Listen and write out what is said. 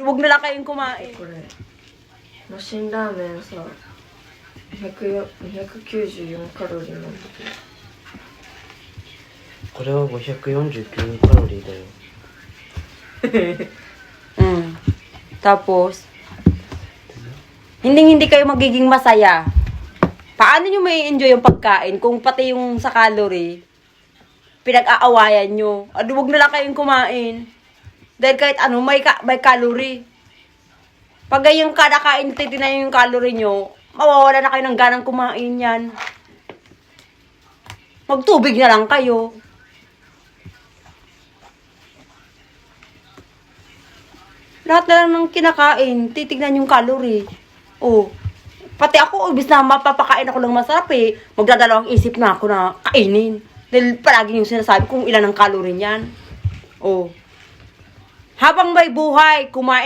Huwag na lang kayong kumain. これマシンラーメンさ294カロリーなんだけどこれは549カロリーだよ。Tapos, hindi kayo magiging masaya. Paano nyo may enjoy yung pagkain kung pati yung sa calorie, pinag-aawayan nyo? Huwag na lang kayong kumain. Dahil kahit ano, may calorie. Pag ganyang kanakain, titignan yung calorie nyo, mawawala na kayo ng ganang kumain yan. Magtubig na lang kayo. Lahat na lang ng kinakain, titignan yung calorie. Oh, pati ako, ibis na mapapakain ako ng masarap magdadalawang isip na ako na kainin. Dahil palagi yung sinasabi kung ilan ang calorie niyan. Oh, habang may buhay, kumain